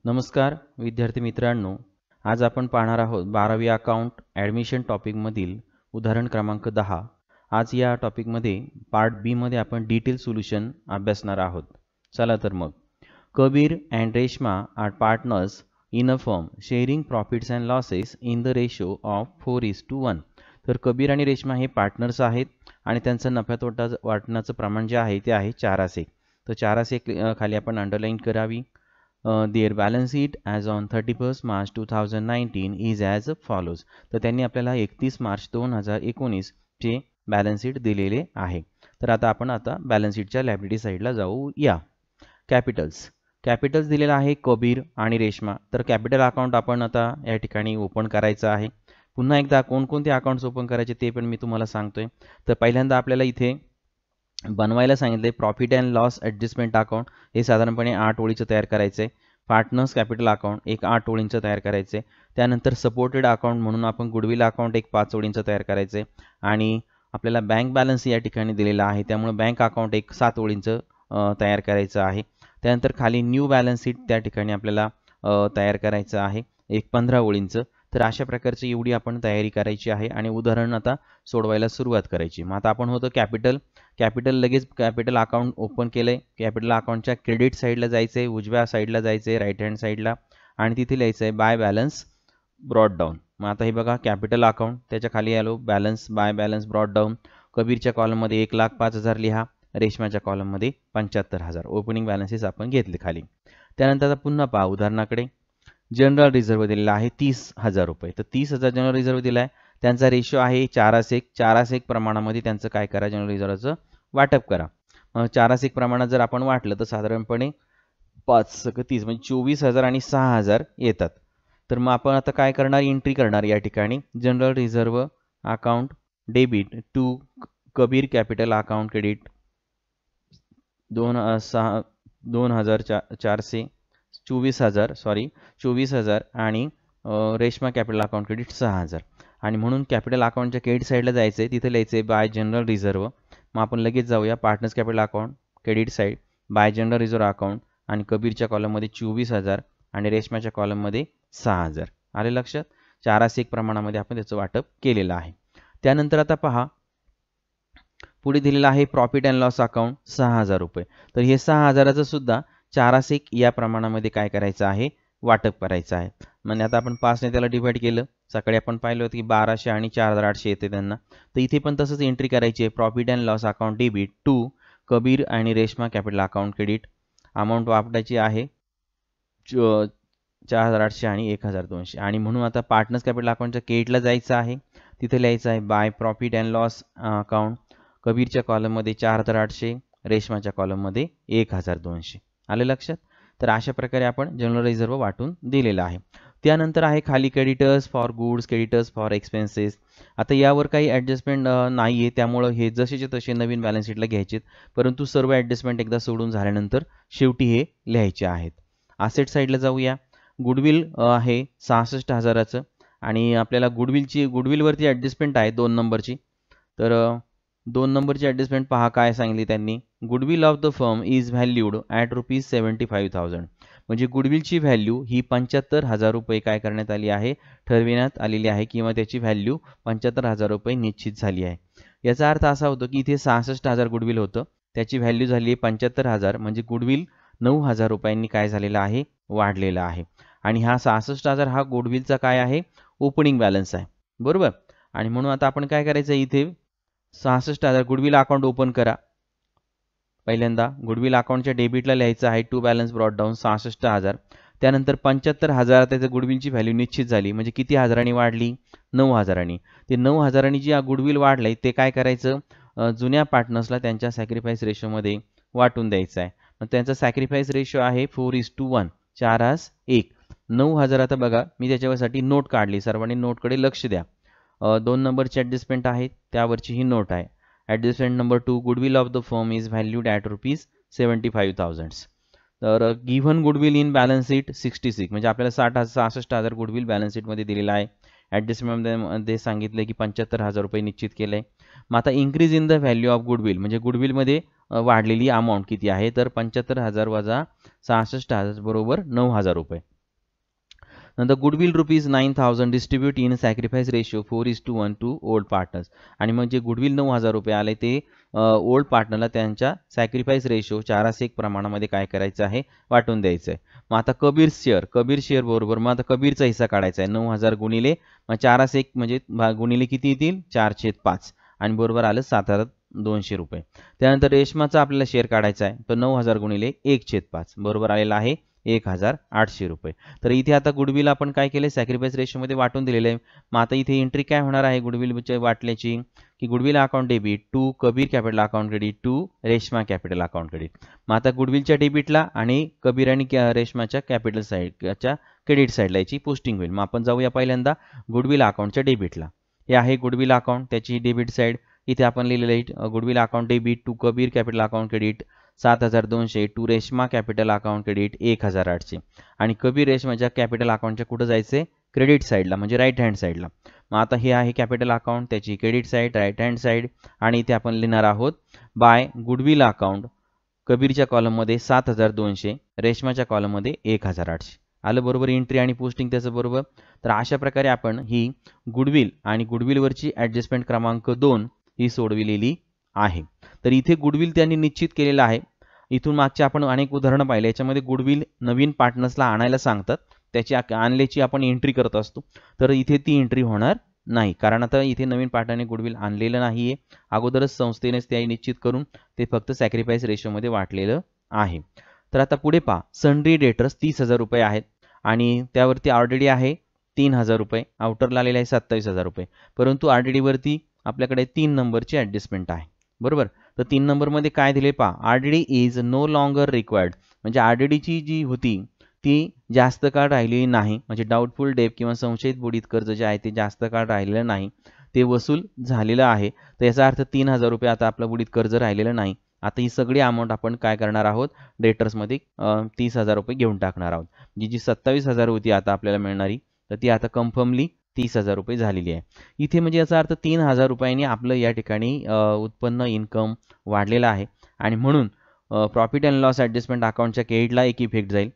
नमस्कार विद्यार्थी मित्रांनो, आज आपण पाहणार आहोत 12वी अकाउंट ॲडमिशन टॉपिकमधील उदाहरण क्रमांक 10. आज या टॉपिकमध्ये पार्ट बी मध्ये आपण डिटेल सोल्युशन अभ्यासणार आहोत. चला तर मग. Kabir and Reshma are partners in a firm sharing profits and losses in the ratio of 4:1. तर कबीर आणि रेश्मा हे पार्टनर्स आहेत आणि त्यांचं नफ्या तोटा वाटण्याचं प्रमाण जे आहे ते आहे 4:1. तर 4:1 खाली आपण अंडरलाईन करावी. Their balance sheet as on 31st March 2019 is as follows. तर त्यांनी आपल्याला 31 मार्च 2019 चे बॅलन्स शीट दिलेले आहे. तर आता बॅलन्स शीटच्या लायबिलिटी साईडला जाऊया. कॅपिटल्स दिलेला आहे कबीर आणि रेश्मा. तर कॅपिटल अकाउंट आपण आता या ठिकाणी ओपन करायचं आहे. पुन्हा एकदा कोणकोणते अकाउंट्स ओपन करायचे ते पण मी तुम्हाला सांगतोय. तर पहिल्यांदा आपल्याला इथे बनवायला सांगितले profit and loss adjustment account. हे साधारणपणे 8 ओळीचं तयार करायचं आहे. पार्टनर्स कॅपिटल अकाउंट एक 8 ओळींचं तयार करायचं आहे. त्यानंतर सपोर्टेड अकाउंट म्हणून आपण गुडविल अकाउंट एक 5 ओळींचं तयार करायचं आहे. आणि आपल्याला बँक बॅलन्स या ठिकाणी दिलेला आहे, त्यामुळे बँक अकाउंट एक 7 ओळींचं तयार करायचं आहे. त्यानंतर खाली न्यू बॅलन्स शीट त्या ठिकाणी आपल्याला तयार करायचं आहे एक 15 ओळींचं. तर अशा प्रकारची एवढी आपण तयारी करायची आहे आणि उदाहरण आता सोडवायला सुरुवात करायची. मग आता आपण होतं कॅपिटल लगेच कॅपिटल अकाउंट ओपन केलंय. कॅपिटल अकाउंटच्या क्रेडिट साईडला जायचं आहे, उजव्या साईडला जायचं आहे, राईट हँड साईडला, आणि तिथे लिहायचं आहे बाय बॅलन्स ब्रॉड डाऊन. मग आता हे बघा कॅपिटल अकाउंट, त्याच्या खाली आलो balance by balance brought down. कबीरच्या कॉलममध्ये 1,05,000 लिहा, रेशमाच्या कॉलममध्ये 75,000 ओपनिंग बॅलन्सेस आपण घेतले खाली. त्यानंतर आता पुन्हा पहा उदाहरणाकडे. जनरल रिझर्व्ह दिलेला आहे 30,000 रुपये. तर 30,000 जनरल रिझर्व्ह दिला आहे. त्यांचा रेशो आहे 4:1 प्रमाणामध्ये त्यांचं काय करा, जनरल रिझर्व्हचं वाटप करा. 4:1 प्रमाणात जर आपण वाटलं तर साधारणपणे 5:30 म्हणजे 24,000 आणि 6,000 येतात. तर मग आपण आता काय करणार, एंट्री करणार या ठिकाणी general reserve account debit to Kabir capital account credit 24,000 आणि रेश्मा कॅपिटल अकाउंट क्रेडिट 6,000. आणि म्हणून कॅपिटल अकाउंटच्या क्रेडिट साईडला जायचं आहे, तिथे लिहायचं आहे बाय जनरल रिझर्व्ह. मग आपण लगेच जाऊया partners capital account credit side by general reserve account, आणि कबीरच्या कॉलममध्ये 24,000 आणि रेश्माच्या कॉलममध्ये 6,000. आले लक्षात. 4:1 प्रमाणामध्ये आपण त्याचं वाटप केलेलं आहे. त्यानंतर आता पहा पुढे दिलेलं आहे प्रॉफिट अँड लॉस अकाउंट 6,000 रुपये. तर हे 6,000चं सुद्धा 4:1 या प्रमाणामध्ये काय करायचं आहे, वाटप करायचं आहे. म्हणजे आता आपण 5ने त्याला डिवाइड केलं. सकाळी आपण पाहिलं होतं की 1,200 आणि 4,800 येते त्यांना. तर इथे पण तसंच एंट्री करायची आहे profit and loss account debit to Kabir आणि Reshma capital account credit. Amount वापरायची आहे 4,800 आणि 1,200. आणि म्हणून आता पार्टनर्स कॅपिटल अकाउंटच्या क्रेडिटला जायचं आहे, तिथे लिहायचं आहे by profit and loss account. कबीरच्या कॉलममध्ये 4,800, रेश्माच्या कॉलममध्ये 1,200. आले लक्षात. तर अशा प्रकारे आपण जनरल रिझर्व्ह वाटून दिलेला आहे. त्यानंतर आहे खाली creditors for goods, creditors for expenses. आता यावर काही ॲडजस्टमेंट नाही आहे, त्यामुळं हे जसेचे तसे नवीन बॅलन्स शीटला घ्यायचे, परंतु सर्व ॲडजस्टमेंट एकदा सोडून झाल्यानंतर शेवटी हे लिहायचे आहेत. असेट साईडला जाऊया. गुडविल आहे 66,000चं आणि आपल्याला गुडविलवरती ॲडजस्टमेंट आहे 2 नंबरची. तर 2 नंबरची ॲडजस्टमेंट पहा काय सांगितली त्यांनी. Goodwill of the firm is valued at ₹75,000. म्हणजे गुडविलची व्हॅल्यू ही 75,000 रुपये काय करण्यात आली आहे, ठरविण्यात आलेली आहे, किंवा त्याची व्हॅल्यू 75,000 रुपये निश्चित झाली आहे. याचा अर्थ असा होतो की इथे 66,000 गुडविल होतं, त्याची व्हॅल्यू झाली आहे 75,000, म्हणजे गुडविल 9,000 रुपयांनी काय झालेला आहे, वाढलेला आहे. आणि हा 66,000 हा गुडविलचा काय आहे, ओपनिंग बॅलन्स आहे, बरोबर. आणि म्हणून आता आपण काय करायचं, इथे 66,000 गुडविल अकाउंट ओपन करा. पहिल्यांदा गुडविल अकाउंटच्या डेबिटला लिहायचं आहे टू बॅलन्स ब्रॉड डाऊन 66,000. त्यानंतर 75,000 त्याचं गुडविलची व्हॅल्यू निश्चित झाली, म्हणजे किती हजारांनी वाढली, 9,000. ते 9,000 जी गुडविल वाढलंय ते काय करायचं, जुन्या पार्टनर्सला त्यांच्या सॅक्रिफाईस रेशोमध्ये वाटून द्यायचं आहे. मग त्यांचा सॅक्रिफाईस रेशो आहे 4:1, 4:1. 9,000 आता बघा मी त्याच्यावरसाठी नोट काढली, सर्वांनी नोटकडे लक्ष द्या. 2 नंबरची ॲडजस्टमेंट आहे, त्यावरची ही नोट आहे. Adjustment number 2, goodwill of the firm is valued at ₹75,000. तर given goodwill in balance sheet 66, म्हणजे आपल्याला 66,000 गुडविल बॅलन्स शीटमध्ये दिलेला आहे. ॲडजस्टमेंटमध्ये सांगितलं की 75,000 रुपये निश्चित केलं आहे. मग आता increase in the value of goodwill, म्हणजे गुडविलमध्ये वाढलेली अमाऊंट किती आहे, तर 75,000 वजा 66,000 बरोबर 9,000 रुपये. नंतर goodwill ₹9,000 distribute in sacrifice ratio 4:1 to old partners. आणि मग जे गुडविल 9,000 रुपये आले ते ओल्ड पार्टनरला त्यांच्या सॅक्रिफाईस रेशिओ 4:1 प्रमाणामध्ये काय करायचं आहे, वाटून द्यायचं आहे. मग आता कबीर शेअर बरोबर मग आता कबीरचा हिस्सा काढायचा आहे. 9,000 गुणिले मग 4:1 म्हणजे गुणिले किती येतील, 4/5 आणि बरोबर आलं 7,200 रुपये. त्यानंतर रेशमाचा आपल्याला शेअर काढायचा आहे, तर 9,000 गुणिले 1/5 बरोबर आलेला आहे 1,800 रुपये. तर इथे आता गुडविल आपण काय केले, सॅक्रिफाईस रेशोमध्ये वाटून दिलेलं आहे. मग आता इथे एंट्री काय होणार आहे गुडविल वाटल्याची, की goodwill account debit to Kabir capital account credit to Reshma capital account credit. मग आता गुडविलच्या डेबिटला आणि कबीर आणि रेशमाच्या कॅपिटल साईडच्या क्रेडिट साईडला याची पोस्टिंग होईल. मग आपण जाऊया पहिल्यांदा गुडविल अकाउंटच्या डेबिटला. हे आहे गुडविल अकाउंट, त्याची डेबिट साईड इथे आपण लिहिलेलं आहे goodwill account debit to Kabir capital account credit 7,200 to Reshma capital account credit 1,800 आणि कबीर रेशमाच्या कॅपिटल अकाउंटच्या कुठं जायचे, क्रेडिट साईडला म्हणजे राईट हँड साईडला. मग आता हे आहे कॅपिटल अकाउंट, त्याची credit side right hand side आणि इथे आपण लिहिणार आहोत बाय गुडविल अकाउंट कबीरच्या कॉलममध्ये 7,200 रेशमाच्या कॉलममध्ये 1,800. आलं बरोबर एंट्री आणि पोस्टिंग त्याचं बरोबर. तर अशा प्रकारे आपण ही गुडविल आणि गुडविलवरची ॲडजस्टमेंट क्रमांक 2 ही सोडविलेली आहे. तर इथे गुडविल त्यांनी निश्चित केलेलं आहे. इथून मागचे आपण अनेक उदाहरणं पाहिले, याच्यामध्ये गुडविल नवीन पार्टनर्सला आणायला सांगतात, त्याची आणल्याची आपण एंट्री करत असतो. तर इथे ती एंट्री होणार नाही, कारण आता इथे नवीन पार्टनरने गुडविल आणलेलं नाही आहे, अगोदरच संस्थेनेच ते निश्चित करून ते फक्त सॅक्रिफाईस रेशोमध्ये वाटलेलं आहे. तर आता पुढे पहा, सन्ड्री डेटर्स 30,000 रुपये आहेत आणि त्यावरती ऑलरेडी आहे 3,000 रुपये, आउटरला आलेले आहे 27,000 रुपये, परंतु आरडीडीवरती आपल्याकडे 3 नंबरची ॲडजस्टमेंट आहे बरोबर. तर 3 नंबरमध्ये काय दिले पहा, RDD is no longer required, म्हणजे आरडीडीची जी होती ती जास्त काळ राहिलेली नाही, म्हणजे डाऊटफुल डेप किंवा संशयित बुडीत कर्ज जे आहे ते जास्त काळ राहिलेलं नाही, ते वसूल झालेलं आहे. तर याचा अर्थ 3,000 रुपये आता आपलं बुडीत कर्ज राहिलेलं नाही. आता ही सगळी अमाऊंट आपण काय करणार आहोत, डेटर्समध्ये 30,000 रुपये घेऊन टाकणार आहोत. जी 27,000 होती आता आपल्याला मिळणारी, तर ती आता कन्फर्मली 30,000 रुपये झालेली आहे. इथे म्हणजे याचा अर्थ 3,000 रुपयांनी आपलं या ठिकाणी उत्पन्न इन्कम वाढलेलं आहे आणि म्हणून प्रॉफिट अँड लॉस ॲडजस्टमेंट अकाउंटच्या क्रेडिटला एक इफेक्ट जाईल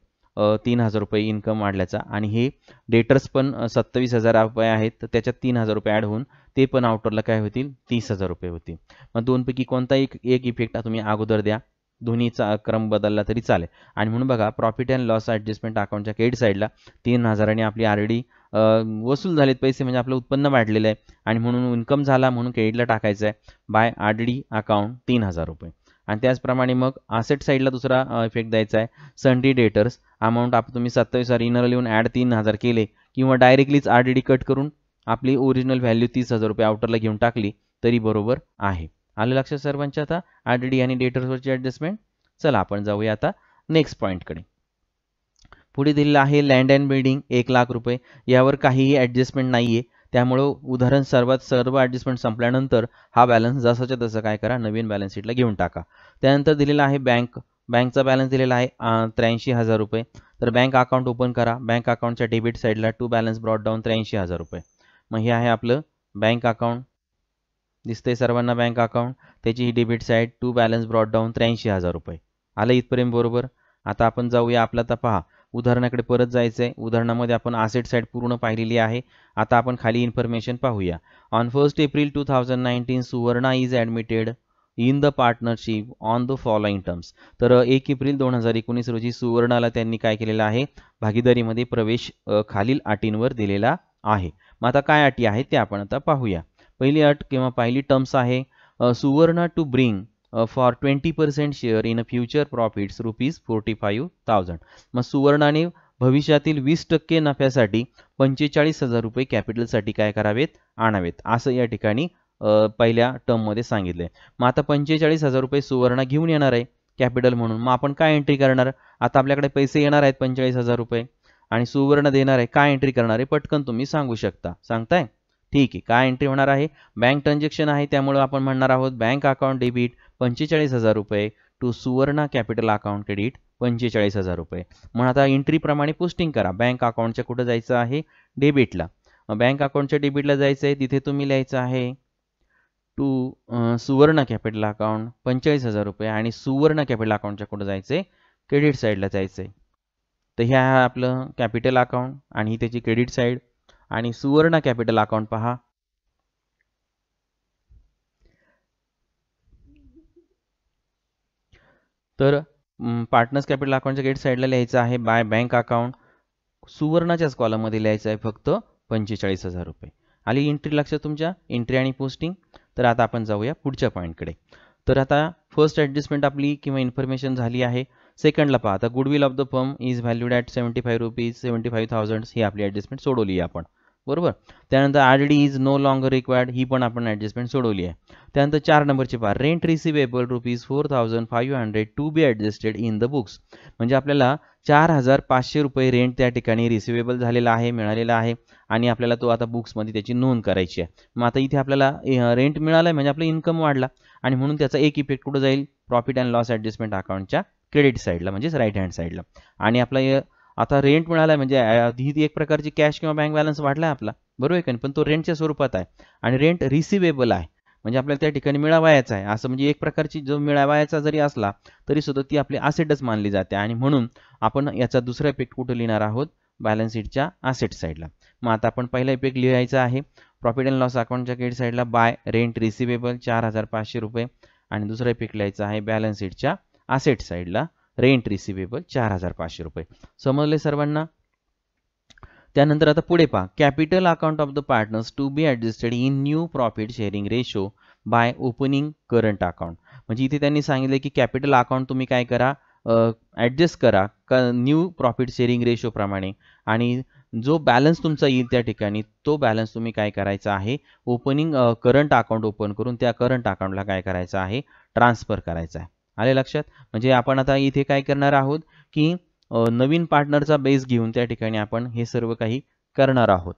3,000 रुपये इन्कम वाढल्याचा आणि हे डेटर्स पण 27,000 रुपये आहेत, तर त्याच्यात 3,000 रुपये ॲड होऊन ते पण आउटरला काय होतील 30,000 रुपये होतील. मग दोनपैकी कोणता एक इफेक्ट तुम्ही अगोदर द्या, दोन्हीचा क्रम बदलला तरी चालेल. आणि म्हणून बघा प्रॉफिट अँड लॉस ॲडजस्टमेंट अकाउंटच्या क्रेडिट साईडला 3,000 आपली आरडी वसूल झालेत पैसे, म्हणजे आपलं उत्पन्न वाढलेलं आहे आणि म्हणून इन्कम झाला म्हणून क्रेडिटला टाकायचं आहे बाय आरडी अकाउंट 3,000 रुपये. आणि त्याचप्रमाणे मग असेट साईडला दुसरा इफेक्ट द्यायचा आहे, सन्ड्री डेटर्स अमाऊंट आपण तुम्ही 27,000 इनर लिहून ॲड 3,000 केले किंवा डायरेक्टलीच आरडीडी कट करून आपली ओरिजिनल व्हॅल्यू 30,000 रुपये आउटरला घेऊन टाकली तरी बरोबर आहे. आलं लक्षात सर्वांच्या आता आरडीडी आणि डेटर्सवरची ॲडजस्टमेंट. चला आपण जाऊया आता नेक्स्ट पॉईंटकडे. पुढे दिलेलं आहे लँड अँड बिल्डिंग 1,00,000 रुपये, यावर काहीही ॲडजस्टमेंट नाही आहे, त्यामुळं उदाहरण सर्व ॲडजस्टमेंट संपल्यानंतर हा बॅलन्स जसाच्या तसं काय करा, नवीन बॅलन्स शीटला घेऊन टाका. त्यानंतर दिलेला आहे बँकचा बॅलन्स दिलेला आहे 83,000 रुपये. तर बँक अकाउंट ओपन करा, बँक अकाउंटच्या डेबिट साईडला टू बॅलन्स ब्रॉट डाऊन 83,000 रुपये. मग हे आहे आपलं बँक अकाउंट, दिसतंय सर्वांना बँक अकाउंट, त्याची ही debit side to balance brought down 83,000 रुपये. आलं इथपर्यंत बरोबर. आता आपण जाऊया आपला तर पहा उदाहरणाकडे परत जायचं आहे. उदाहरणामध्ये आपण असेट साईड पूर्ण पाहिलेली आहे. आता आपण खाली इन्फॉर्मेशन पाहूया. On 1 April 2019 Suvarna is admitted in the partnership on the following terms. तर 1 एप्रिल 2019 रोजी सुवर्णाला त्यांनी काय केलेलं आहे, भागीदारीमध्ये प्रवेश खालील अटींवर दिलेला आहे. मग आता काय अटी आहेत ते आपण आता पाहूया. पहिली अट किंवा पहिली टर्म्स आहे Suvarna to bring for 20% share in future profits ₹45,000. मग सुवर्णाने भविष्यातील 20% नफ्यासाठी 45,000 रुपये कॅपिटलसाठी काय करावेत, आणावेत, असं या ठिकाणी पहिल्या टर्ममध्ये सांगितलं आहे. मग आता 45,000 रुपये सुवर्णा घेऊन येणार आहे कॅपिटल म्हणून. मग आपण काय एंट्री करणार, आता आपल्याकडे पैसे येणार आहेत 45,000 रुपये आणि सुवर्ण देणार आहे, काय एंट्री करणार आहे पटकन तुम्ही सांगू शकता, सांगताय? ठीक आहे, काय एंट्री होणार आहे, बँक ट्रान्झॅक्शन आहे त्यामुळे आपण म्हणणार आहोत बँक अकाउंट डेबिट 45,000 रुपये to Suvarna capital account credit 45,000 रुपये. म्हणून आता एंट्रीप्रमाणे पोस्टिंग करा. बँक अकाउंटच्या कुठं जायचं आहे, डेबिटला. बँक अकाउंटच्या डेबिटला जायचं आहे, तिथे तुम्ही लिहायचं आहे टू सुवर्ण कॅपिटल अकाउंट 45,000 रुपये आणि सुवर्ण कॅपिटल अकाउंटच्या कुठं जायचं आहे, क्रेडिट साईडला जायचं आहे. तर हे आहे आपलं कॅपिटल अकाउंट आणि त्याची क्रेडिट साईड. आणि सुवर्ण कॅपिटल अकाउंट पहा. तर पार्टनर्स कॅपिटल अकाउंटच्या क्रेडिट साईडला लिहायचं आहे बाय बँक अकाउंट. सुवर्णाच्याच कॉलममध्ये लिहायचं आहे फक्त 45,000 रुपये. आली एंट्री लक्षात तुमच्या, एंट्री आणि पोस्टिंग. तर आता आपण जाऊया पुढच्या पॉईंटकडे. तर आता फर्स्ट ॲडजस्टमेंट आपली किंवा इन्फॉर्मेशन झाली आहे. सेकंडला पहा, आता goodwill of the firm is valued at 75 rupees 75,000 ही आपली ॲडजस्टमेंट सोडवली आहे आपण, बरोबर. त्यानंतर RD is no longer required, ही पण आपण ॲडजस्टमेंट सोडवली आहे. त्यानंतर 4 नंबरचे पहा, rent receivable rupees 4,500 to be adjusted in the books. म्हणजे आपल्याला 4,500 रुपये रेंट त्या ठिकाणी रिसिवेबल झालेला आहे, मिळालेला आहे आणि आपल्याला तो आता बुक्समध्ये त्याची नोंद करायची आहे. मग आता इथे आपल्याला रेंट मिळाला आहे म्हणजे आपला इन्कम वाढला आणि म्हणून त्याचा एक इफेक्ट कुठं जाईल, प्रॉफिट अँड लॉस ॲडजस्टमेंट अकाउंटच्या क्रेडिट साईडला म्हणजेच राईट हँड साईडला. आणि आपला आता रेंट मिळाला आहे म्हणजे ही एक प्रकारची कॅश किंवा बँक बॅलन्स वाढला आहे आपला, बरोबर आहे का. पण तो रेंटच्या स्वरूपात आहे आणि रेंट रिसिवेबल आहे म्हणजे आपल्याला त्या ठिकाणी मिळावायचा आहे. असं म्हणजे एक प्रकारची जो मिळावायचा जरी असला तरी सुद्धा ती आपली असेटच मानली जाते आणि म्हणून आपण याचा दुसरा इफेक्ट कुठं लिहिणार आहोत, बॅलन्स शीटच्या असेट साईडला. मग आता आपण पहिला इफेक्ट लिहायचा आहे प्रॉफिट अँड लॉस अकाउंटच्या क्रेडिट साईडला बाय रेंट रिसिवेबल 4,500 रुपये आणि दुसरा इफेक्ट लिहायचा आहे बॅलन्स शीटच्या असेट साईडला रेंट रिसिवेबल 4,500 रुपये. समजले सर्वांना. त्यानंतर आता पुढे पहा, capital account of the partners to be adjusted in new profit sharing ratio by opening current account. म्हणजे इथे त्यांनी सांगितलं की कॅपिटल अकाउंट तुम्ही काय करा, ॲडजस्ट करा न्यू प्रॉफिट शेअरिंग रेशो प्रमाणे आणि जो बॅलन्स तुमचा येईल त्या ठिकाणी तो बॅलन्स तुम्ही काय करायचा आहे, ओपनिंग करंट अकाउंट ओपन करून त्या करंट अकाउंटला काय करायचं आहे, ट्रान्सफर करायचा आहे. आले लक्षात. म्हणजे आपण आता इथे काय करणार आहोत की नवीन पार्टनरचा बेस घेऊन त्या ठिकाणी आपण हे सर्व काही करणार आहोत.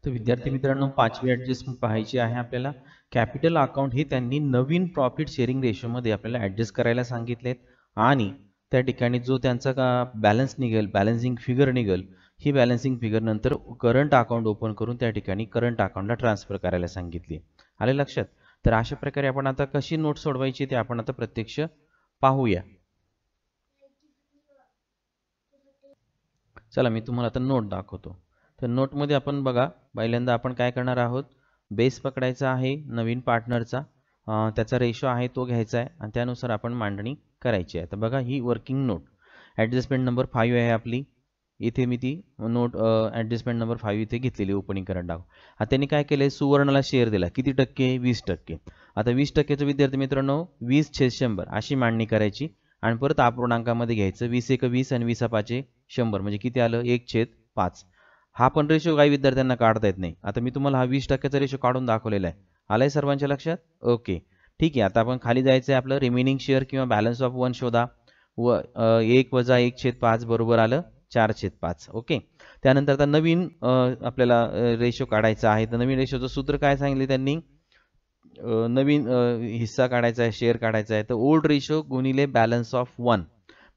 तर विद्यार्थी मित्रांनो, पाचवी ॲडजस्टमेंट पाहायची आहे आपल्याला. कॅपिटल अकाउंट हे त्यांनी नवीन प्रॉफिट शेअरिंग रेशोमध्ये आपल्याला ॲडजस्ट करायला सांगितलेत आणि त्या ठिकाणी जो त्यांचा बॅलन्स निघेल, बॅलन्सिंग फिगर निघेल, ही बॅलन्सिंग फिगर नंतर करंट अकाउंट ओपन करून त्या ठिकाणी करंट अकाउंटला ट्रान्सफर करायला सांगितली. आले लक्षात. तर अशा प्रकारे आपण आता कशी नोट सोडवायची ते आपण आता प्रत्यक्ष पाहूया. चला मी तुम्हाला आता नोट दाखवतो. तर नोटमध्ये आपण बघा, पहिल्यांदा आपण काय करणार आहोत, बेस पकडायचा आहे नवीन पार्टनरचा, त्याचा रेशो आहे तो घ्यायचा आहे आणि त्यानुसार आपण मांडणी करायची आहे. तर बघा ही वर्किंग नोट ॲडजस्टमेंट नंबर 5 आहे आपली. इथे मी ती नोट ॲडजस्टमेंट नंबर 5 इथे घेतलेली ओपनिंग करंट दाखव. आता त्यांनी काय केलं, सुवर्णाला शेअर दिला किती टक्के, 20%. आता 20%चं विद्यार्थी मित्रांनो 20/100 अशी मांडणी करायची आणि परत अपूर्णांकामध्ये घ्यायचं. 20×1 आणि 20×5 म्हणजे किती आलं, 1/5. हा पण रेशो काही विद्यार्थ्यांना काढता येत नाही. आता मी तुम्हाला हा 20%चा रेशो काढून दाखवलेला आहे. आलाय सर्वांच्या लक्षात. ओके ठीक आहे. आता आपण खाली जायचं आहे, आपलं रिमेनिंग शेअर किंवा बॅलन्स ऑफ 1 शोधा व 1 - 1/5 बरोबर आलं 4/5. ओके. त्यानंतर आता नवीन आपल्याला रेशो काढायचा आहे. तर नवीन रेशोचं सूत्र काय सांगितले त्यांनी, नवीन हिस्सा काढायचा आहे, शेअर काढायचा आहे. तर ओल्ड रेशो गुणिले बॅलन्स ऑफ 1.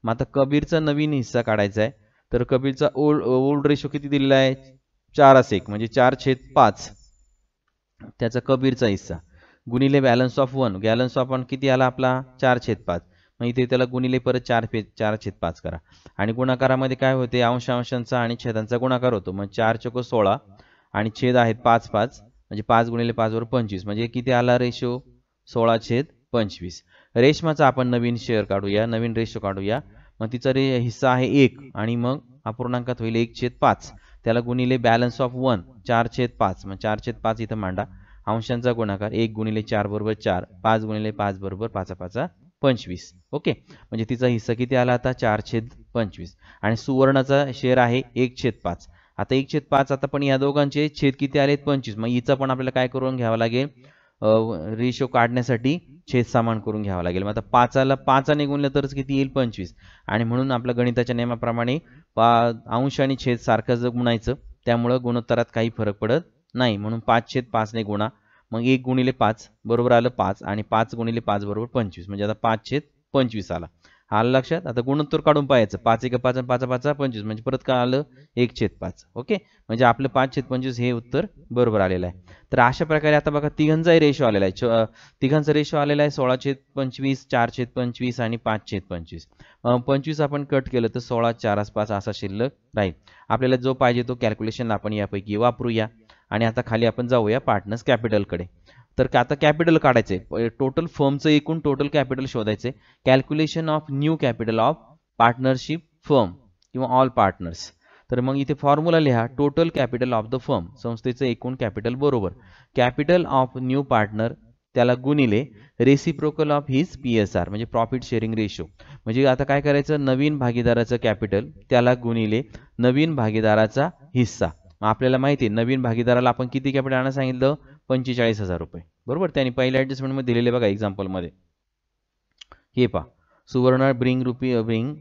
मग आता कबीरचा नवीन हिस्सा काढायचा आहे. तर कबीरचा ओल्ड रेशो किती दिलेला आहे, 4/1 म्हणजे 4/5 त्याचा कबीरचा हिस्सा गुणिले बॅलन्स ऑफ 1. बॅलन्स ऑफ 1 किती आला आपला, 4/5. मग इथे त्याला गुणिले परत 4/5 करा आणि गुणाकारामध्ये काय होते, अंशांचा आणि छेदांचा गुणाकार होतो. मग 4×4 = 16 आणि छेद आहेत 5×5 म्हणजे 5 × 5 = 25. म्हणजे किती आला रेशो, 16/25. रेशमाचा आपण नवीन शेअर काढूया, नवीन रेशो काढूया. मग तिचा हिस्सा आहे 1 आणि मग अपूर्णांकात होईल 1/5. त्याला गुणिले बॅलन्स ऑफ 1 4/5. मग 4/5 इथं मांडा. अंशांचा गुणाकार 1 × 4 = 4, 5 × 5 = 5×5 = 25. ओके. म्हणजे तिचा हिस्सा किती आला आता, 4/25. आणि सुवर्णाचा शेअर आहे 1/5. आता 1/5 आता पण या दोघांचे छेद किती आलेत, 25. मग हिचा पण आपल्याला काय करून घ्यावं लागेल, रेशो काढण्यासाठी छेद समान करून घ्यावा लागेल. मग आता 5ला 5ने गुणलं तरच किती येईल, 25. आणि म्हणून आपल्या गणिताच्या नियमाप्रमाणे अंश आणि छेद सारखंच गुणायचं, त्यामुळं गुणोत्तरात काही फरक पडत नाही. म्हणून 5/5ने गुणा. मग 1 × 5 बरोबर आलं 5 आणि 5 × 5 = 25. म्हणजे आता 5/25 आला. आलं लक्षात. आता गुणोत्तर काढून पाहायचं, 5 1 5 5 5 25 म्हणजे परत काय आलं 1/5. ओके, म्हणजे आपलं 5/25 हे उत्तर बरोबर आलेलं आहे. तर अशा प्रकारे आता बघा तिघांचाही रेशो आलेला आहे. तिघांचा रेशो आलेला आहे 16/25, 4/25 आणि 5/25. 25 आपण कट केलं तर 16 4 5 असा शिल्लक राहील. आपल्याला जो पाहिजे तो कॅल्क्युलेशन आपण यापैकी वापरूया. आणि आता खाली आपण जाऊया पार्टनर्स कॅपिटलकडे. तर आता कॅपिटल काढायचंय, टोटल फर्मचं एकूण टोटल कॅपिटल शोधायचंय. Calculation of new capital of partnership firm किंवा ऑल पार्टनर्स. तर मग इथे फॉर्म्युला लिहा, total capital of the firm, संस्थेचं एकूण कॅपिटल बरोबर कॅपिटल ऑफ न्यू पार्टनर त्याला गुणिले रेसिप्रोकल ऑफ हिज PSR म्हणजे प्रॉफिट शेअरिंग रेशो. म्हणजे आता काय करायचं, नवीन भागीदाराचं कॅपिटल त्याला गुणिले नवीन भागीदाराचा हिस्सा. आपल्याला माहिती आहे नवीन भागीदाराला आपण किती कॅपिटल आणायला सांगितलं, 45,000 रुपये. बरोबर, त्यांनी पहिल्या ॲडजस्टमेंटमध्ये दिलेले बघा एक्झाम्पलमध्ये. हे पहा, सुवर्ण bring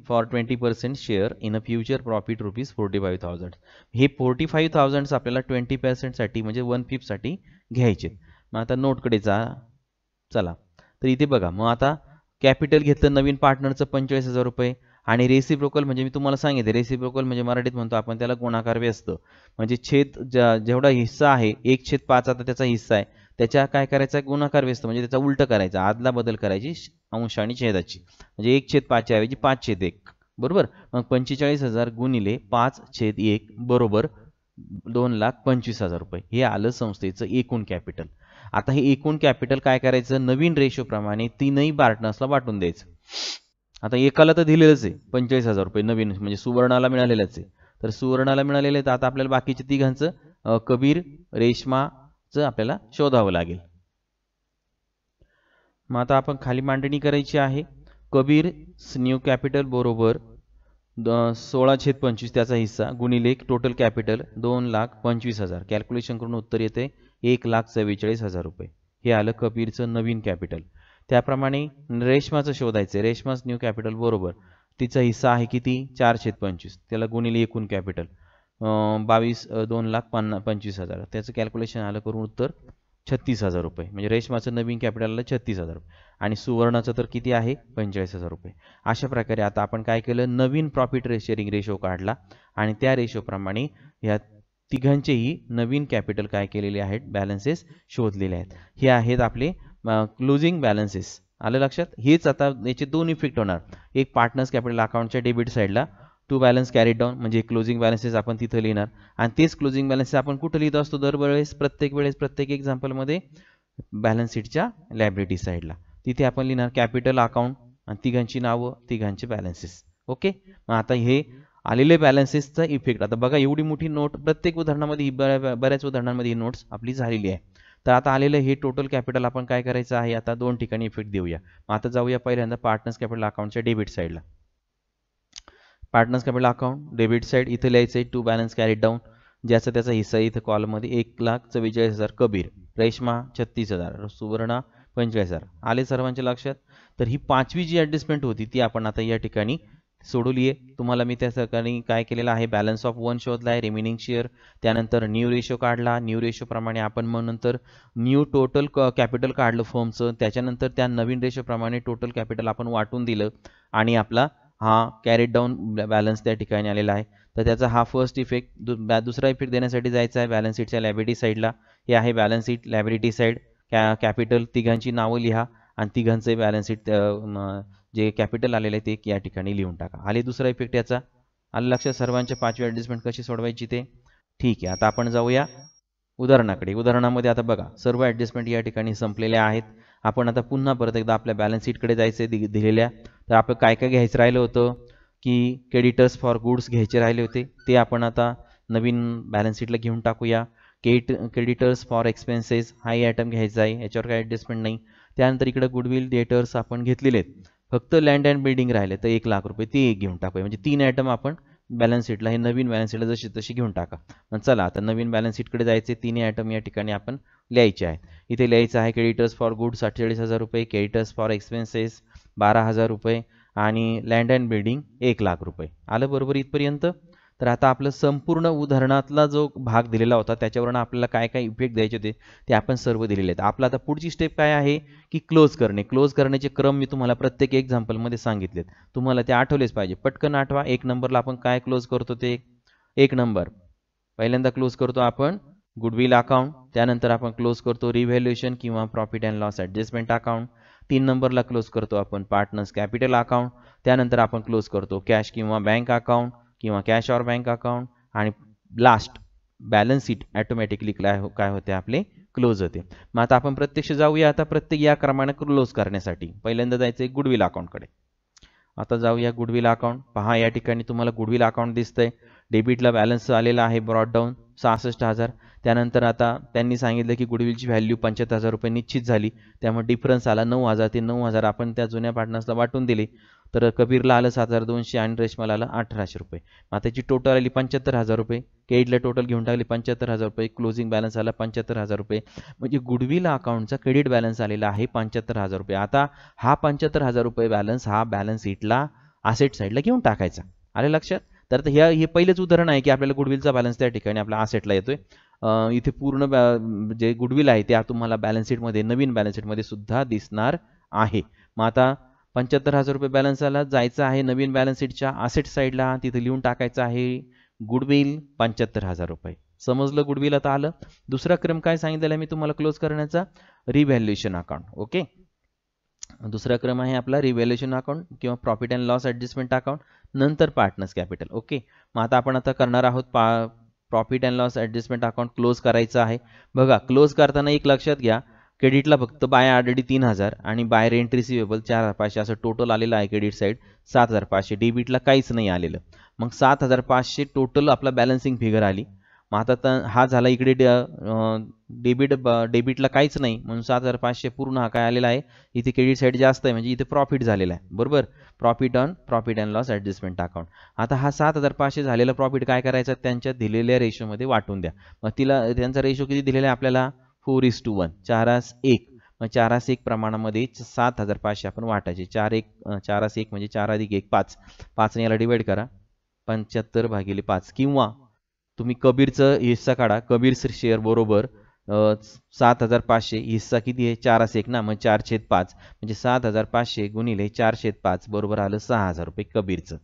for 20% share in a future profit ₹45,000. हे 45,000 आपल्याला 20% साठी म्हणजे 1/5 साठी घ्यायचे. मग आता नोटकडे जा चला. तर इथे बघा, मग आता कॅपिटल घेतलं नवीन पार्टनरचं 45,000 रुपये आणि रेसिप्रोकल म्हणजे मी तुम्हाला सांगितले, रेसिप्रोकल म्हणजे मराठीत म्हणतो आपण त्याला गुणाकार व्यस्त. म्हणजे जेवढा हिस्सा आहे 1/5 आता त्याचा हिस्सा आहे, त्याच्या काय करायचा गुणाकार व्यस्त म्हणजे त्याचा उलट करायचा, आदला बदल करायची अंश आणि छेदाची. म्हणजे 1/5 च्या ऐवजी 5/1. बरोबर, मग 45,000 गुणिले 5/1 बरोबर 2,25,000 रुपये हे आलं संस्थेचं एकूण कॅपिटल. आता हे एकूण कॅपिटल काय करायचं, नवीन रेशो प्रमाणे तीनही पार्टनर्सला वाटून द्यायचं. आता एकाला तर दिलेलंच आहे 45,000 रुपये नवीन म्हणजे सुवर्णाला मिळालेलंच आहे. तर सुवर्णाला मिळालेलं आहे, तर आता आपल्याला बाकीचे तिघांचं कबीर रेशमाचं आपल्याला शोधावं लागेल. मग आता आपण खाली मांडणी करायची आहे. कबीर न्यू कॅपिटल बरोबर 16/25 त्याचा हिस्सा गुणिले टोटल कॅपिटल 2,25,000. कॅल्क्युलेशन करून उत्तर येते 1,44,000 रुपये. हे आलं कबीरचं नवीन कॅपिटल. त्याप्रमाणे रेशमाचं शोधायचं. रेशमाच न्यू कॅपिटल बरोबर तिचा हिस्सा आहे किती 4/25 त्याला गुणिले एकूण कॅपिटल 2,25,000. त्याचं कॅल्क्युलेशन आलं करून उत्तर 36,000 रुपये. म्हणजे रेशमाचं नवीन कॅपिटलला 36,000 रुपये आणि सुवर्णाचं तर किती आहे 45,000 रुपये. अशा प्रकारे आता आपण काय केलं, नवीन प्रॉफिट शेअरिंग रेशो काढला आणि त्या रेशोप्रमाणे ह्या तिघांचेही नवीन कॅपिटल काय केलेले आहेत, बॅलन्सेस शोधलेले आहेत. हे आहेत आपले क्लोजिंग बॅलन्सेस. आलं लक्षात. हेच आता याचे दोन इफेक्ट होणार. एक पार्टनर्स कॅपिटल अकाउंटच्या डेबिट साईडला टू बॅलन्स कॅरी डाऊन म्हणजे क्लोजिंग बॅलन्सेस आपण तिथं लिहिणार आणि तेच क्लोजिंग बॅलन्सेस आपण कुठं लिहित असतो दरवेळेस प्रत्येक एक्झाम्पलमध्ये बॅलन्स शीटच्या लायबिलिटी साईडला. तिथे आपण लिहिणार कॅपिटल अकाउंट आणि तिघांची नावं तिघांचे बॅलन्सेस. ओके, मग आता हे आलेले बॅलन्सेसचा इफेक्ट आता बघा, एवढी मोठी नोट प्रत्येक उदाहरणामध्ये बऱ्याच उदाहरणांमध्ये ही नोट्स आपली झालेली आहे. तर आता आलेलं हे टोटल कॅपिटल आपण काय करायचं आहे, आता दोन ठिकाणी इफेक्ट देऊया. मग आता जाऊया पहिल्यांदा पार्टनर्स कॅपिटल अकाउंटच्या डेबिट साईडला. Partners capital account debit side इथे लिहायचं आहे टू बॅलन्स कॅरीड डाऊन ज्याचा त्याचा हिस्सा इथं कॉलममध्ये 1,44,000 कबीर, रेशमा 36,000, सुवर्णा 45,000. आले सर्वांच्या लक्षात. तर ही पाचवी जी ॲडजस्टमेंट होती ती आपण आता या ठिकाणी सोडवली आहे. तुम्हाला मी त्या ठिकाणी काय केलेलं आहे, बॅलन्स ऑफ 1 शोधला आहे, रिमेनिंग शेअर, त्यानंतर न्यू रेशो काढला. न्यू रेशो प्रमाणे आपण मग नंतर न्यू टोटल कॅपिटल काढलं फर्मचं. त्याच्यानंतर त्या नवीन रेशो प्रमाणे टोटल कॅपिटल आपण वाटून दिलं आणि आपला हा कॅरीड डाऊन बॅलन्स त्या ठिकाणी आलेला आहे. तर त्याचा हा फर्स्ट इफेक्ट. दुसरा इफेक्ट देण्यासाठी जायचा आहे बॅलन्स शीटच्या लायबिलिटी साईडला. हे आहे balance sheet liability side. Capital तिघांची नावं लिहा आणि तिघांचे बॅलन्स शीट जे कॅपिटल आलेलं आहे ते या ठिकाणी लिहून टाका. आले दुसरा इफेक्ट याचा. आलं लक्षात सर्वांच्या पाचवी ॲडजस्टमेंट कशी सोडवायची ते. ठीक आहे, आता आपण जाऊया उदाहरणाकडे. उदाहरणामध्ये आता बघा सर्व ॲडजस्टमेंट या ठिकाणी संपलेल्या आहेत. आपण आता पुन्हा परत एकदा आपल्या बॅलन्स शीटकडे जायचं आहे दिलेल्या. तर आपलं काय काय घ्यायचं राहिलं होतं की क्रेडिटर्स फॉर गुड्स घ्यायचे राहिले होते, ते आपण आता नवीन बॅलन्स शीटला घेऊन टाकूया. क्रेडिटर्स फॉर एक्सपेन्सेस हाही आयटम घ्यायचा आहे, याच्यावर काही ॲडजस्टमेंट नाही. त्यानंतर इकडे गुडविल डेटर्स आपण घेतलेले आहेत, फक्त लँड अँड बिल्डिंग राहिले तर 1,00,000 रुपये ते घेऊन टाकूया. म्हणजे 3 आयटम आपण बॅलन्स शीटला हे नवीन बॅलन्स शीटला जशी तशी घेऊन टाका. मग चला आता नवीन बॅलन्स शीटकडे जायचे. 3 आयटम या ठिकाणी आपण लिहायचे आहेत. इथे लिहायचं आहे क्रेडिटर्स फॉर गुड्स 48,000 रुपये, क्रेडिटर्स फॉर एक्सपेन्सेस 12,000 रुपये आणि लँड अँड बिल्डिंग 1,00,000 रुपये. आलं बरोबर इथपर्यंत. तर आता आपलं संपूर्ण उदाहरणातला जो भाग दिलेला होता त्याच्यावरून आपल्याला काय काय इफेक्ट द्यायचे होते ते आपण सर्व दिलेले आहेत. आपलं आता पुढची स्टेप काय आहे की क्लोज करणे. क्लोज करण्याचे क्रम मी तुम्हाला प्रत्येक एक्झाम्पलमध्ये सांगितलेत, तुम्हाला ते आठवलेच पाहिजे. पटकन आठवा. 1 नंबरला आपण काय क्लोज करतो ते 1 नंबर पहिल्यांदा क्लोज करतो आपण गुडविल अकाउंट, त्यानंतर आपण क्लोज करतो रिव्हॅल्युएशन किंवा profit and loss adjustment account. 3 नंबरला क्लोज करतो आपण पार्टनर्स कॅपिटल अकाउंट, त्यानंतर आपण क्लोज करतो कॅश किंवा बँक अकाउंट किंवा कॅश ऑर बँक अकाउंट, आणि लास्ट बॅलन्स शीट ऑटोमॅटिकली काय होते आपले क्लोज होते. मग आता आपण प्रत्यक्ष जाऊया आता प्रत्येक या क्रमाने क्लोज करण्यासाठी. पहिल्यांदा जायचं आहे गुडविल अकाउंटकडे. आता जाऊया गुडविल अकाउंट. पहा या ठिकाणी तुम्हाला गुडविल अकाउंट दिसतंय. डेबिटला बॅलन्स आलेला आहे ब्रॉड डाऊन 66,000. त्यानंतर आता त्यांनी सांगितलं की गुडविलची व्हॅल्यू 75,000 रुपये निश्चित झाली, त्यामुळे डिफरन्स आला 9,000. ते 9,000 आपण त्या जुन्या पार्टनर्सला वाटून दिले. तर कबीरला आलं 7,200 आणि रेशमाला आलं 1,800 रुपये. मग त्याची टोटल आली 75,000 रुपये. क्रेडिटला टोटल घेऊन टाकली 75,000 रुपये. क्लोजिंग बॅलन्स आला 75,000 रुपये. म्हणजे गुडविल अकाउंटचा क्रेडिट बॅलन्स आलेला आहे 75,000 रुपये. आता हा 75,000 रुपये बॅलन्स हा बॅलन्स शीटला असेट साईडला घेऊन टाकायचा. आले लक्षात? तर हे पहिलेच उदाहरण आहे की आपल्याला गुडविलचा बॅलन्स त्या ठिकाणी आपल्या असेटला येतोय. इथे पूर्ण जे गुडविल आहे ते तुम्हाला बॅलन्स शीटमध्ये नवीन बॅलन्स शीटमध्ये सुद्धा दिसणार आहे. मग आता 75,000 रुपये बॅलन्स आला, जायचं आहे नवीन बॅलन्स शीटच्या असेट साईडला, तिथे लिहून टाकायचं आहे गुडविल 75,000 रुपये. समजलं? गुडविल आता आलं. दुसरा क्रम काय सांगितलेला मी तुम्हाला क्लोज करण्याचा? Revaluation account. ओके, दुसरा क्रम आहे आपला रिव्हॅल्युएशन अकाउंट किंवा profit and loss adjustment account, नंतर पार्टनर्स कॅपिटल. ओके, मग आता आपण करणार आहोत profit and loss adjustment account close करायचं आहे. बघा क्लोज करताना एक लक्षात घ्या, क्रेडिटला फक्त बाय ऑलरेडी 3,000 आणि बाय रेंट रिसिवेबल 4,500 असं टोटल आलेलं आहे. क्रेडिट साईड 7,500, डेबिटला काहीच नाही आलेलं. मग 7,500 टोटल आपला बॅलन्सिंग फिगर आली. मग आता हा झाला इकडे डेबिटला काहीच नाही म्हणून 7,500 पूर्ण हा काय आलेला आहे. इथे क्रेडिट साईड जास्त आहे म्हणजे इथे प्रॉफिट झालेला आहे. बरोबर, profit and loss adjustment account. आता हा 7,500 झालेला प्रॉफिट काय करायचा, त्यांच्या दिलेल्या रेशोमध्ये वाटून द्या. मग त्यांचा रेशो किती दिलेला आहे आपल्याला? 4:1, 4:1. मग 4:1 प्रमाणामध्ये 7,500 आपण वाटायचे. 4:1 म्हणजे 4+1 5. 5ने याला डिवाइड करा, 75/5. किंवा तुम्ही कबीरचं हिस्सा काढा, कबीरचं शेअर बरोबर 7,500 हिस्सा किती आहे? 4:1 ना, मग 4/5 म्हणजे 7,500 गुणिले 4/5 बरोबर आलं 6,000 रुपये कबीरचं.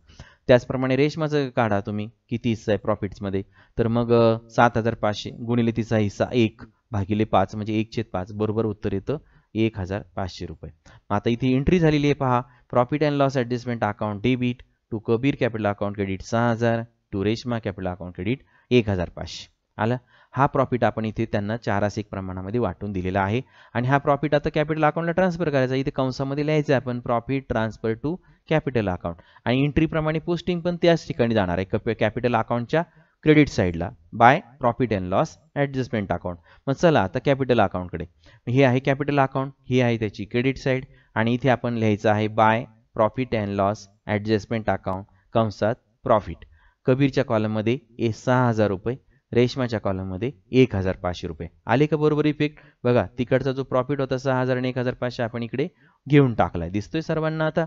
त्याचप्रमाणे रेशमाचं काढा तुम्ही, किती हिस्सा आहे प्रॉफिट्समध्ये, तर मग 7,500 गुणिले तिचा हिस्सा 1/5 म्हणजे 1/5 बरोबर उत्तर येतं 1,500 रुपये. आता इथे एंट्री झालेली आहे पहा, profit and loss adjustment account debit to Kabir capital account credit 6,000 to Reshma capital account credit 1,500 आला. हा प्रॉफिट आपण इथे त्यांना 4:1 प्रमाणामध्ये वाटून दिलेला आहे. आणि हा प्रॉफिट आता कॅपिटल अकाउंटला ट्रान्सफर करायचा. इथे कंसामध्ये लिहायचं आहे आपण profit transfer to capital account. आणि एंट्रीप्रमाणे पोस्टिंग पण त्याच ठिकाणी जाणार आहे कॅपिटल अकाउंटच्या क्रेडिट साईडला by profit and loss adjustment account. मग चला आता कॅपिटल अकाउंटकडे. हे आहे कॅपिटल अकाउंट, ही आहे त्याची क्रेडिट साईड, आणि इथे आपण लिहायचं आहे by profit and loss adjustment account कंसात प्रॉफिट. कबीरच्या कॉलममध्ये 6,000 रुपये, रेशमाच्या कॉलममध्ये 1,500 रुपये. आले का बरोबर इफेक्ट? बघा तिकडचा जो प्रॉफिट होता 6,000 आणि 1,500 आपण इकडे घेऊन टाकलाय. दिसतोय सर्वांना आता?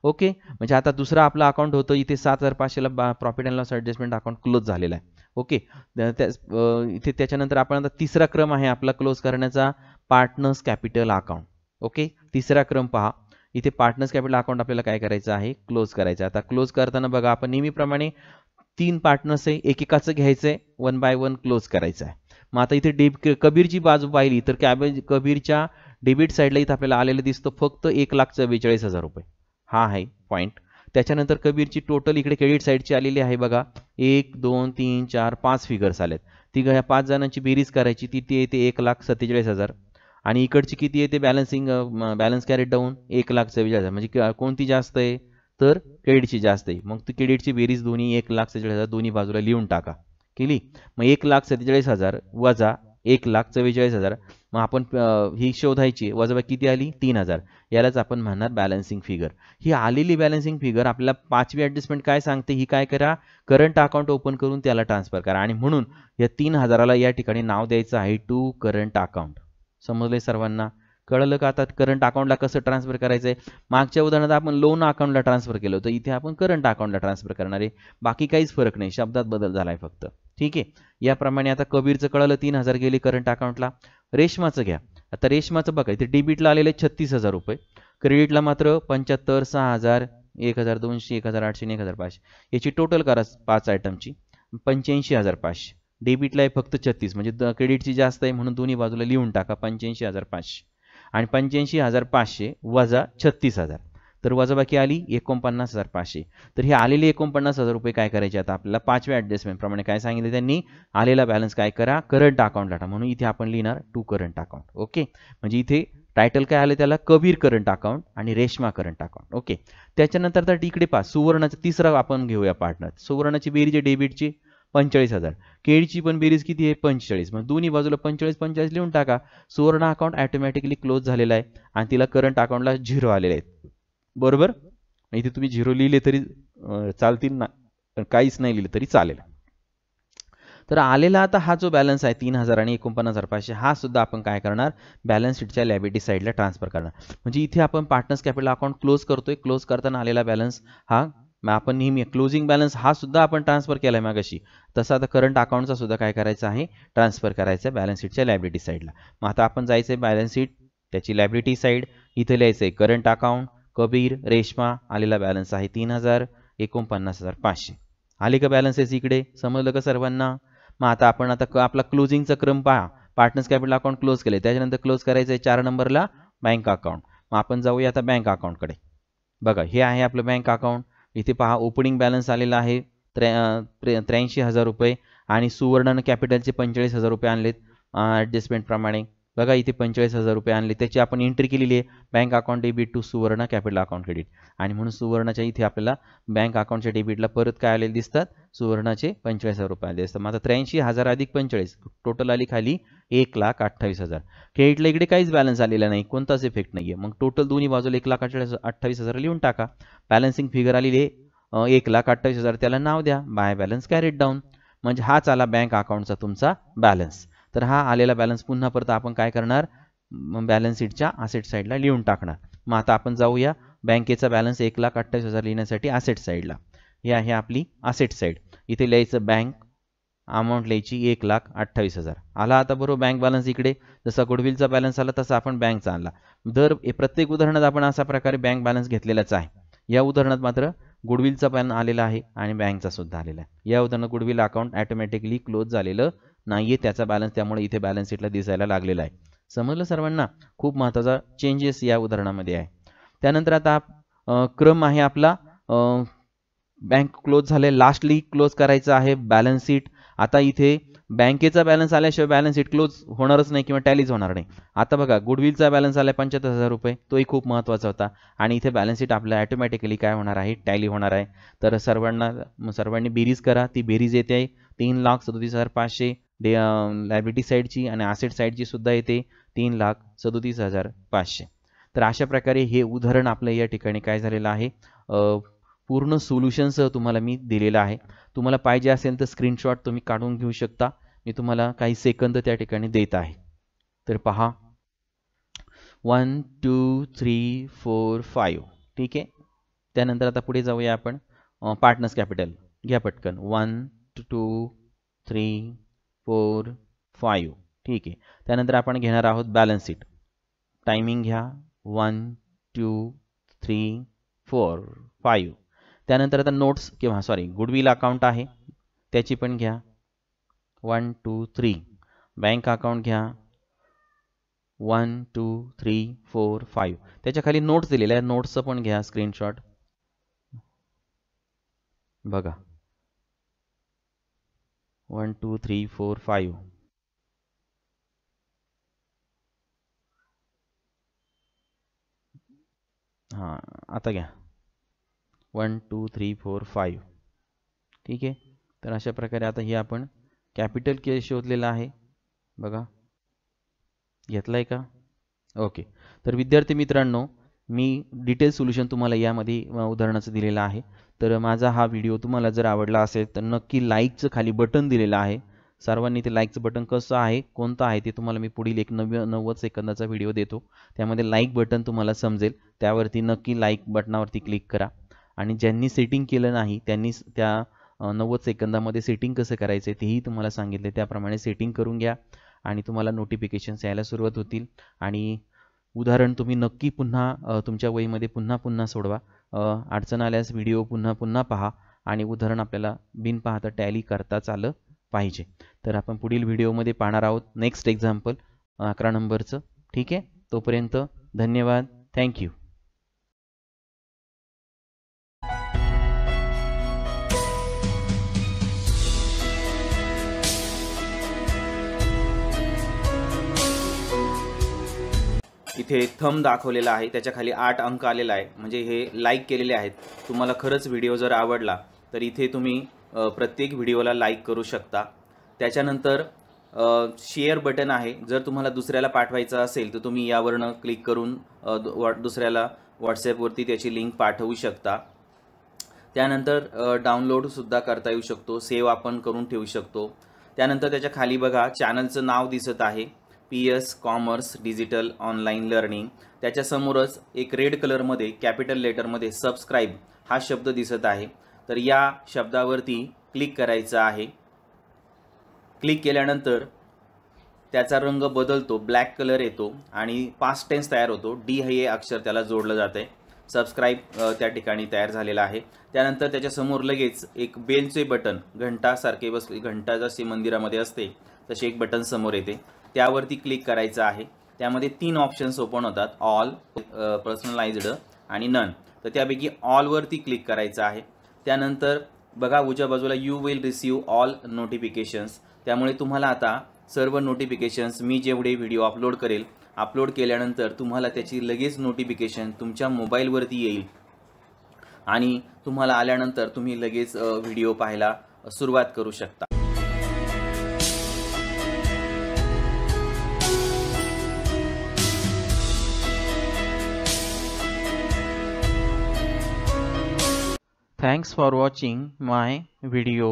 ओके, म्हणजे आता दुसरा आपला अकाउंट होतं इथे 7,500ला profit and loss adjustment account close झालेला आहे. ओके, इथे त्याच्यानंतर आपण आता तिसरा क्रम आहे आपला क्लोज करण्याचा, पार्टनर्स कॅपिटल अकाउंट. ओके, तिसरा क्रम पहा, इथे पार्टनर्स कॅपिटल अकाउंट आपल्याला काय करायचं आहे? क्लोज करायचं. आता क्लोज करताना बघा आपण नेहमीप्रमाणे 3 पार्टनर्स आहे, एकेकाचं घ्यायचंय, 1 बाय 1 क्लोज करायचं आहे. मग आता इथे कबीरची बाजू पाहिली तर कबीरच्या डेबिट साईडला इथं आपल्याला आलेलं दिसतं फक्त 1,44,000 रुपये. हा आहे पॉईंट. त्याच्यानंतर कबीरची टोटल इकडे क्रेडिट साईडची आलेली आहे बघा, 1 2 3 4 5 फिगर्स आलेत. ह्या 5 जणांची बेरीज करायची, ती येते 1,47,000. आणि इकडची किती येते बॅलन्स कॅरेट डाऊन 1,44,000. म्हणजे कोणती जास्त आहे? तर क्रेडिटची जास्त आहे. मग ती क्रेडिटची बेरीज दोन्ही 1,47,000 दोन्ही बाजूला लिहून टाका. केली? मग 1,47,000 वजा 1,44,000. मग आपण ही शोधायची, वजा किती आली? 3,000. यालाच आपण म्हणणार बॅलन्सिंग फिगर. ही आलेली बॅलन्सिंग फिगर आपल्याला 5वी ॲडजस्टमेंट काय सांगते? ही काय करा, करंट अकाउंट ओपन करून त्याला ट्रान्सफर करा. आणि म्हणून या 3,000ला या ठिकाणी नाव द्यायचं आहे टू करंट अकाउंट. समजलंय सर्वांना? कळलं का आता करंट अकाउंटला कसं ट्रान्सफर करायचं आहे? मागच्या उदाहरणात आपण लोन अकाउंटला ट्रान्सफर केलं होतं, इथे आपण करंट अकाउंटला ट्रान्सफर करणार आहे. बाकी काहीच फरक नाही, शब्दात बदल झालाय फक्त. ठीक आहे, याप्रमाणे आता कबीरचं कळलं 3000 गेले करंट अकाउंटला. रेशमाचं घ्या. आता रेशमाचं बघा, इथे डेबिटला आलेले 36,000 रुपये, क्रेडिटला मात्र 75, 6,000, 1,200, 1,800, 1,500. याची टोटल करा 5 आयटमची, 85,500. डेबिटला आहे फक्त 36, म्हणजे क्रेडिटची जास्त आहे म्हणून दोन्ही बाजूला लिहून टाका 85,500. आणि 85,500 वजा 36,000, तर वजाबाकी आली 49,500. तर हे आलेले 49,000 रुपये काय करायचे आता आपल्याला? 5व्या ॲडजस्टमेंट प्रमाणे काय सांगितले त्यांनी? आलेला बॅलन्स काय करा? करंट अकाउंटला टाका. म्हणून इथे आपण लिहिणार टू करंट अकाउंट. ओके, म्हणजे इथे टायटल काय आलं त्याला? कबीर करंट अकाउंट आणि रेशमा करंट अकाउंट. ओके, त्याच्यानंतर तर इकडे पहा, सुवर्णाचा तिसरा आपण घेऊया पार्टनर. सुवर्णाची बेरीज डेबिटची 45,000, केळीची पण बेरीज किती आहे? 45. मग दोन्ही बाजूला 45 लिहून टाका. सुवर्ण अकाउंट ऑटोमॅटिकली क्लोज झालेला आहे आणि तिला करंट अकाउंटला 0 आलेले आहेत. बरोबर, इथे तुम्ही 0 लिहिले तरी चालतील ना, काहीच नाही लिहिले तरी चालेल. तर आलेला आता हा जो बॅलन्स आहे 3,000 आणि 49,500, हा सुद्धा आपण काय करणार? बॅलन्स शीटच्या लायबिलिटी साईडला ट्रान्सफर करणार. म्हणजे इथे आपण पार्टनर्स कॅपिटल अकाउंट क्लोज करतोय. क्लोज करताना आलेला बॅलन्स हा आपण नेहमी क्लोजिंग बॅलन्स हा सुद्धा आपण ट्रान्सफर केलाय मागाशी, तसं आता करंट अकाउंटचा सुद्धा काय करायचं आहे? ट्रान्सफर करायचं आहे बॅलन्स शीटच्या लायबिलिटी साईडला. मग आता आपण जायचं आहे बॅलन्स शीट, त्याची लायबिलिटी साईड, इथे लिहायचं आहे करंट अकाउंट, कबीर, रेशमा. आलेला बॅलन्स आहे 3,000, 49,500. आले का बॅलन्सेस इकडे? समजलं का सर्वांना? मग आता आपण आपला क्लोजिंगचा क्रम पहा. पार्टनर्स कॅपिटल अकाउंट क्लोज केले, त्याच्यानंतर क्लोज करायचं आहे 4 नंबरला बँक अकाउंट. मग आपण जाऊया आता बँक अकाउंटकडे. बघा, हे आहे आपलं बँक अकाउंट. इथे पहा, ओपनिंग बॅलन्स आलेला आहे 83,000 रुपये आणि सुवर्णन कॅपिटलचे 45,000 रुपये आणलेत ॲडजस्टमेंट प्रमाणे. बघा, इथे 45,000 रुपये आणले, त्याची आपण एंट्री केलेली आहे बँक अकाउंट डेबिट टू सुवर्ण कॅपिटल अकाउंट क्रेडिट. आणि म्हणून सुवर्णाच्या इथे आपल्याला बँक अकाउंटच्या डेबिटला परत काय आलेले दिसतात? सुवर्णाचे 45,000 रुपये आले दिसतात. मग आता 83,000 अधिक 45 टोटल आली खाली 1,28,000. क्रेडिटला इकडे काहीच बॅलन्स आलेला नाही, कोणताच इफेक्ट नाहीये. मग टोटल दोन्ही बाजूला 1,28,000 लिहून टाका. बॅलन्सिंग फिगर आलेली 1,28,000, त्याला नाव द्या बाय बॅलन्स कॅरीड डाऊन. म्हणजे हाच आला बँक अकाउंटचा तुमचा बॅलन्स. तर हा आलेला बॅलन्स पुन्हा परत आपण काय करणार? बॅलन्स शीटच्या असेट साईडला लिहून टाकणार. मग आता आपण जाऊया बँकेचा बॅलन्स 1,28,000 लिहिण्यासाठी असेट साईडला. ही आहे आपली असेट साईड. इथे लिहायचं बँक अमाऊंट लिहायची 1,28,000. आला आता बरोबर बँक बॅलन्स इकडे. जसा गुडविलचा बॅलन्स आला तसा आपण बँकचा आणला. प्रत्येक उदाहरणात आपण अशा प्रकारे बँक बॅलन्स घेतलेलाच आहे. या उदाहरणात मात्र गुडविलचा पण आलेला आहे आणि बँकचा सुद्धा आलेला आहे. या उदाहरणात गुडविल अकाउंट ऑटोमॅटिकली क्लोज झालेलं नाहीये, त्याचा बॅलन्स त्यामुळे इथे बॅलन्स शीटला दिसायला लागलेला आहे. समजलं सर्वांना? खूप महत्त्वाचा चेंजेस या उदाहरणामध्ये आहे. त्यानंतर आता क्रम आहे आपला, बँक क्लोज झाले, लास्टली क्लोज करायचं आहे बॅलन्स शीट. आता इथे बँकेचा बॅलन्स आल्याशिवाय बॅलन्स शीट क्लोज होणारच नाही किंवा टॅलीच होणार नाही. आता बघा, गुडविलचा बॅलन्स आला 75,000 रुपये, तोही खूप महत्त्वाचा होता. आणि इथे बॅलन्स शीट आपल्या ऑटोमॅटिकली काय होणार आहे? टॅली होणार आहे. तर सर्वांनी बेरीज करा. ती बेरीज येते आहे 3,37,500 लायबिलिटी साईडची आणि असेट साईडची सुद्धा येते 3,37,500. तर अशा प्रकारे हे उदाहरण आपलं या ठिकाणी काय झालेलं आहे? पूर्ण सोल्युशनसह तुम्हाला मी दिलेलं आहे. तुम्हाला पाहिजे असेल तर स्क्रीनशॉट तुम्ही काढून घेऊ शकता. मी तुम्हाला काही सेकंद त्या ठिकाणी देत आहे. तर पहा, 1 2 3 4 5. ठीक आहे. त्यानंतर आता पुढे जाऊया आपण पार्टनर्स कॅपिटल. घ्या पटकन 1 2 3 4 5. ठीक आहे. त्यानंतर आपण घेणार आहोत बॅलन्स शीट. टायमिंग घ्या 1 2 3 4 5. त्यानंतर आता नोट्स किंवा गुडविल अकाउंट आहे त्याची पण घ्या 1 2 3. बँक अकाउंट घ्या 1 2 3 4 5. त्याच्या खाली नोट्स दिलेल्या आहे, नोट्सचं पण घ्या स्क्रीनशॉट. बघा 1 2 3 4 5. हां, आता घ्या 1 2 3 4 5. ठीक आहे. तर अशा प्रकारे आता हे आपण कॅपिटल के शोधलेला आहे. बघा, घेतलाय का? ओके. तर विद्यार्थी मित्रांनो, मी डिटेल सोल्युशन तुम्हाला यामध्ये उदाहरणाचं दिलेलं आहे. तर माझा हा व्हिडिओ तुम्हाला जर आवडला असेल तर नक्की लाईकचं खाली बटन दिलेलं आहे, सर्वांनी ते लाईकचं बटन कसं आहे, कोणतं आहे ते तुम्हाला मी पुढील एक 90 सेकंदाचा व्हिडिओ देतो. त्यामध्ये लाईक बटन तुम्हाला समजेल, त्यावरती नक्की लाईक बटनावरती क्लिक करा. आणि ज्यांनी सेटिंग केलं नाही त्यांनी त्या 90 सेकंदामध्ये सेटिंग कसं करायचं तेही तुम्हाला सांगितले, त्याप्रमाणे सेटिंग करून घ्या आणि तुम्हाला नोटिफिकेशन्स यायला सुरुवात होतील. आणि उदाहरण तुम्ही नक्की पुन्हा तुमच्या वहीमध्ये पुन्हा सोडवा. अडचण आल्यास व्हिडिओ पुन्हा पहा आणि उदाहरण आपल्याला बिन पाहता टॅली करताच आलं पाहिजे. तर आपण पुढील व्हिडिओमध्ये पाहणार आहोत नेक्स्ट एक्झाम्पल 11 नंबरचं. ठीक आहे, तोपर्यंत धन्यवाद. थँक्यू. इथे थंब दाखवलेला आहे, त्याच्या खाली 8 अंक आलेला आहे, म्हणजे हे लाईक केलेले आहेत. तुम्हाला खरंच व्हिडिओ जर आवडला तर इथे तुम्ही प्रत्येक व्हिडिओला लाईक करू शकता. त्याच्यानंतर शेअर बटन आहे, जर तुम्हाला दुसऱ्याला पाठवायचं असेल तर तुम्ही यावरनं क्लिक करून दुसऱ्याला व्हॉट्सॲपवरती त्याची लिंक पाठवू शकता. त्यानंतर डाउनलोडसुद्धा करता येऊ शकतो, सेव्ह आपण करून ठेवू शकतो. त्यानंतर त्याच्या खाली बघा चॅनलचं नाव दिसत आहे, PS commerce digital online learning. त्याच्यासमोरच एक रेड कलरमध्ये कॅपिटल लेटरमध्ये सबस्क्राईब हा शब्द दिसत आहे. तर या शब्दावरती क्लिक करायचं आहे. क्लिक केल्यानंतर त्याचा रंग बदलतो, ब्लॅक कलर येतो आणि पास्ट टेन्स तयार होतो. D हे अक्षर त्याला जोडलं जाते. सबस्क्राईब त्या ठिकाणी तयार झालेला आहे. त्यानंतर त्याच्यासमोर लगेच एक बेलचे बटन, घंटासारखे बसले, घंटा जशी मंदिरामध्ये असते तसे एक बटन समोर येते, त्यावरती क्लिक करायचं आहे. त्यामध्ये 3 ऑप्शन्स ओपन होतात, ऑल, पर्सनलाइज्ड आणि नन. तर त्यापैकी ऑलवरती क्लिक करायचं आहे. त्यानंतर बघा उजव्या बाजूला you will receive all notifications. त्यामुळे तुम्हाला आता सर्व नोटिफिकेशन्स मी जेवढे व्हिडिओ अपलोड करेल, अपलोड केल्यानंतर तुम्हाला त्याची लगेच नोटिफिकेशन तुमच्या मोबाईलवरती येईल आणि तुम्हाला आल्यानंतर तुम्ही लगेच व्हिडिओ पाहायला सुरुवात करू शकता. Thanks for watching my video.